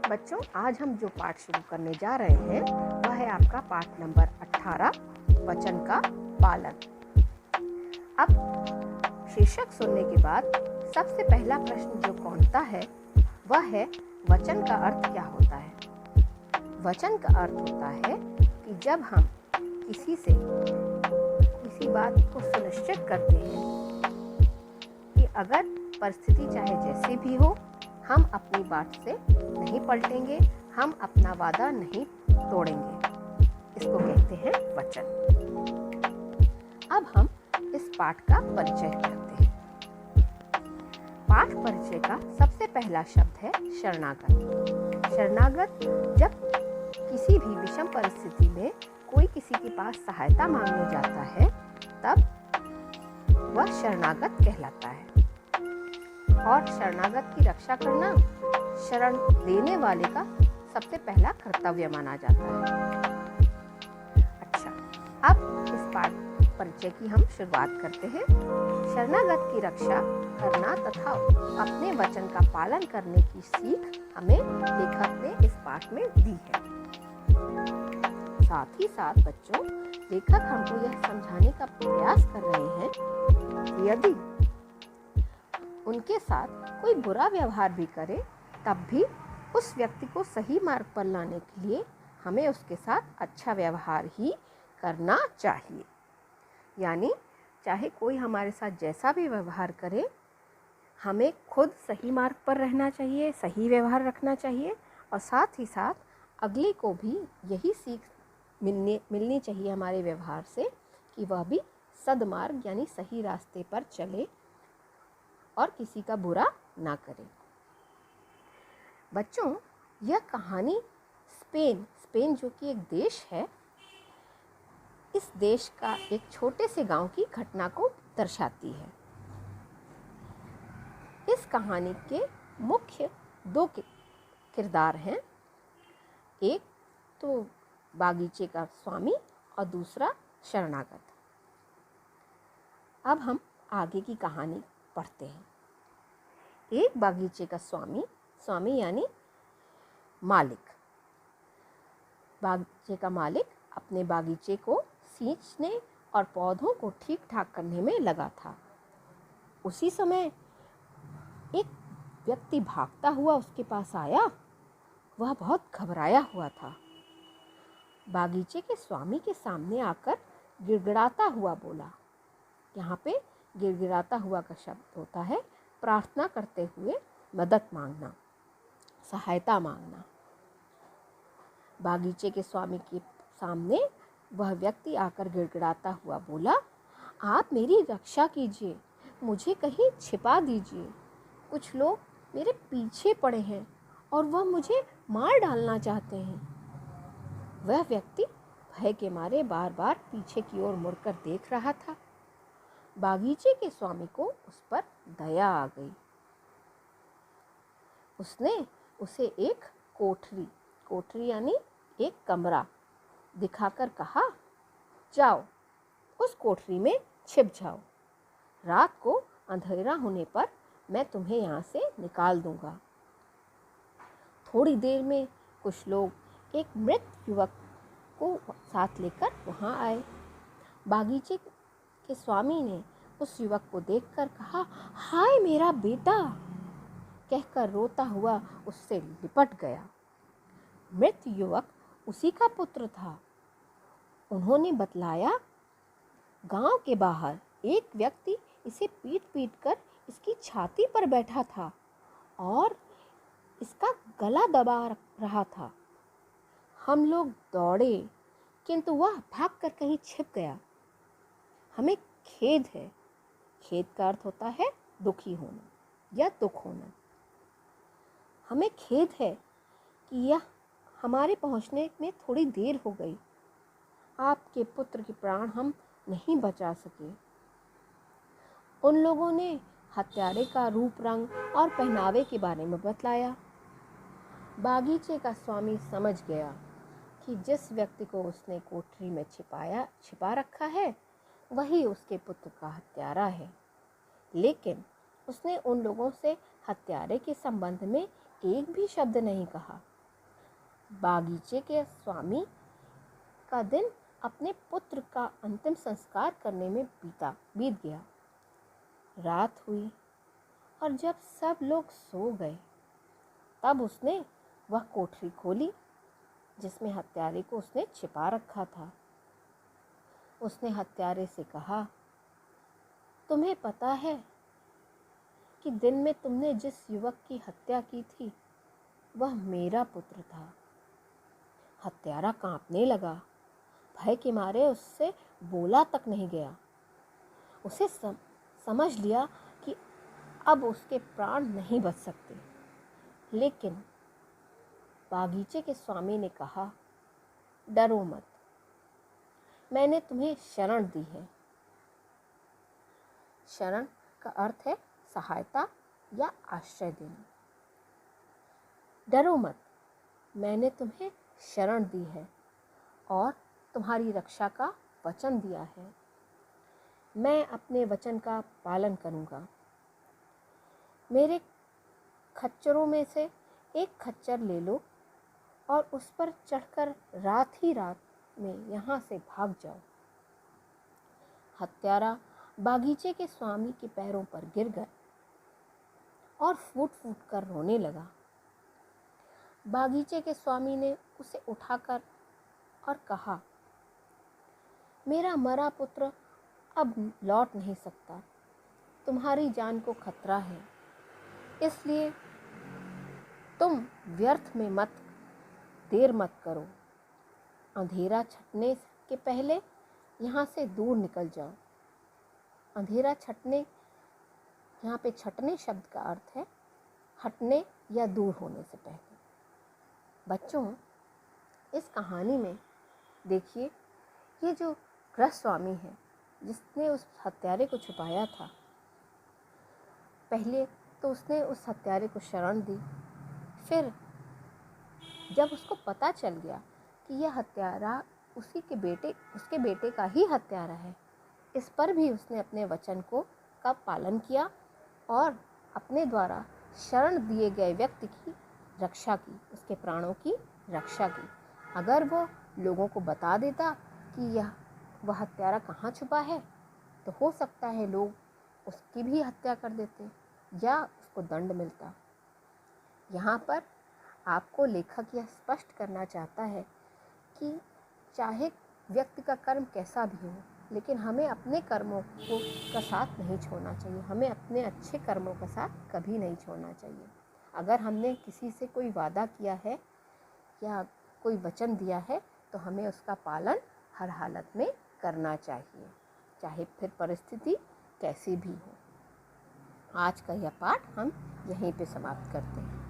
बच्चों, आज हम जो पाठ शुरू करने जा रहे हैं वह है आपका पाठ नंबर 18, वचन का पालन। अब शीर्षक सुनने के बाद सबसे पहला प्रश्न जो कौनता है वह है, वचन का अर्थ क्या होता है? वचन का अर्थ होता है कि जब हम किसी से किसी बात को सुनिश्चित करते हैं कि अगर परिस्थिति चाहे जैसी भी हो, हम अपनी बात से नहीं पलटेंगे, हम अपना वादा नहीं तोड़ेंगे। इसको कहते हैं वचन। अब हम इस पाठ का परिचय करते हैं। पाठ परिचय का सबसे पहला शब्द है शरणागत। शरणागत जब किसी भी विषम परिस्थिति में कोई किसी के पास सहायता मांगने जाता है तब वह शरणागत कहलाता है। और शरणागत की रक्षा करना शरण देने वाले का सबसे पहला कर्तव्य माना जाता है। अच्छा, अब इस पाठ परिचय की हम शुरुआत करते हैं। शरणागत की रक्षा करना तथा अपने वचन का पालन करने की सीख हमें लेखक ने इस पाठ में दी है। साथ ही साथ बच्चों, लेखक हमको यह समझाने का प्रयास कर रहे हैं कि यदि उनके साथ कोई बुरा व्यवहार भी करे तब भी उस व्यक्ति को सही मार्ग पर लाने के लिए हमें उसके साथ अच्छा व्यवहार ही करना चाहिए। यानी चाहे कोई हमारे साथ जैसा भी व्यवहार करे, हमें खुद सही मार्ग पर रहना चाहिए, सही व्यवहार रखना चाहिए और साथ ही साथ अगले को भी यही सीख मिलनी चाहिए हमारे व्यवहार से कि वह भी सद्मार्ग यानी सही रास्ते पर चले और किसी का बुरा ना करे। बच्चों, यह कहानी स्पेन जो कि एक देश है, इस देश का एक छोटे से गांव की घटना को दर्शाती है। इस कहानी के मुख्य दो किरदार हैं, एक तो बागीचे का स्वामी और दूसरा शरणागत। अब हम आगे की कहानी पढ़ते हैं। एक बागीचे का स्वामी यानी मालिक। बागीचे का मालिक अपने बागीचे को सींचने और पौधों को ठीक ठाक करने में लगा था। उसी समय एक व्यक्ति भागता हुआ उसके पास आया। वह बहुत घबराया हुआ था। बागीचे के स्वामी के सामने आकर गिड़गिड़ाता हुआ बोला। यहाँ पे गिड़गिड़ाता हुआ का शब्द होता है प्रार्थना करते हुए मदद मांगना, सहायता मांगना। बागीचे के स्वामी के सामने वह व्यक्ति आकर गिड़गिड़ाता हुआ बोला, आप मेरी रक्षा कीजिए, मुझे कहीं छिपा दीजिए। कुछ लोग मेरे पीछे पड़े हैं और वह मुझे मार डालना चाहते हैं। वह व्यक्ति भय के मारे बार बार पीछे की ओर मुड़कर देख रहा था। बागीचे के स्वामी को उस पर दया आ गई। उसने उसे एक कोठरी यानी एक कमरा दिखाकर कहा, जाओ उस कोठरी में छिप जाओ। रात को अंधेरा होने पर मैं तुम्हें यहाँ से निकाल दूंगा। थोड़ी देर में कुछ लोग एक मृत युवक को साथ लेकर वहाँ आए। बागीचे के स्वामी ने उस युवक को देखकर कहा, हाय मेरा बेटा, कहकर रोता हुआ उससे लिपट गया। मृत युवक उसी का पुत्र था। उन्होंने बतलाया, गांव के बाहर एक व्यक्ति इसे पीट कर इसकी छाती पर बैठा था और इसका गला दबा रहा था। हम लोग दौड़े किंतु वह भागकर कहीं छिप गया। हमें खेद है। खेद का अर्थ होता है दुखी होना या दुख होना। हमें खेद है कि यह हमारे पहुंचने में थोड़ी देर हो गई। आपके पुत्र के प्राण हम नहीं बचा सके। उन लोगों ने हत्यारे का रूप रंग और पहनावे के बारे में बतलाया। बागीचे का स्वामी समझ गया कि जिस व्यक्ति को उसने कोठरी में छिपा रखा है वही उसके पुत्र का हत्यारा है। लेकिन उसने उन लोगों से हत्यारे के संबंध में एक भी शब्द नहीं कहा। बागीचे के स्वामी का दिन अपने पुत्र का अंतिम संस्कार करने में बीत गया। रात हुई और जब सब लोग सो गए तब उसने वह कोठरी खोली जिसमें हत्यारे को उसने छिपा रखा था। उसने हत्यारे से कहा, तुम्हें पता है कि दिन में तुमने जिस युवक की हत्या की थी वह मेरा पुत्र था। हत्यारा कांपने लगा, भय के मारे उससे बोला तक नहीं गया। उसे समझ लिया कि अब उसके प्राण नहीं बच सकते। लेकिन बागीचे के स्वामी ने कहा, डरो मत, मैंने तुम्हें शरण दी है। शरण का अर्थ है सहायता या आश्रय देना। डरो मत, मैंने तुम्हें शरण दी है और तुम्हारी रक्षा का वचन दिया है। मैं अपने वचन का पालन करूंगा। मेरे खच्चरों में से एक खच्चर ले लो और उस पर चढ़कर रात ही रात में यहाँ से भाग जाओ। हत्यारा बागीचे के स्वामी के पैरों पर गिर गया और फूट फूट कर रोने लगा। बागीचे के स्वामी ने उसे उठाकर और कहा, मेरा मरा पुत्र अब लौट नहीं सकता। तुम्हारी जान को खतरा है, इसलिए तुम व्यर्थ में देर मत करो। अंधेरा छटने के पहले यहाँ से दूर निकल जाओ। अंधेरा छटने, यहाँ पे छटने शब्द का अर्थ है हटने या दूर होने से पहले। बच्चों, इस कहानी में देखिए, ये जो गृहस्वामी है जिसने उस हत्यारे को छुपाया था, पहले तो उसने उस हत्यारे को शरण दी। फिर जब उसको पता चल गया कि यह हत्यारा उसके बेटे का ही हत्यारा है, इस पर भी उसने अपने वचन का पालन किया और अपने द्वारा शरण दिए गए व्यक्ति की रक्षा की, उसके प्राणों की रक्षा की। अगर वो लोगों को बता देता कि वह हत्यारा कहाँ छुपा है, तो हो सकता है लोग उसकी भी हत्या कर देते या उसको दंड मिलता। यहाँ पर आपको लेखक यह स्पष्ट करना चाहता है कि चाहे व्यक्ति का कर्म कैसा भी हो, लेकिन हमें अपने कर्मों का साथ नहीं छोड़ना चाहिए। हमें अपने अच्छे कर्मों का साथ कभी नहीं छोड़ना चाहिए। अगर हमने किसी से कोई वादा किया है या कोई वचन दिया है तो हमें उसका पालन हर हालत में करना चाहिए, चाहे फिर परिस्थिति कैसी भी हो। आज का यह पाठ हम यहीं पे समाप्त करते हैं।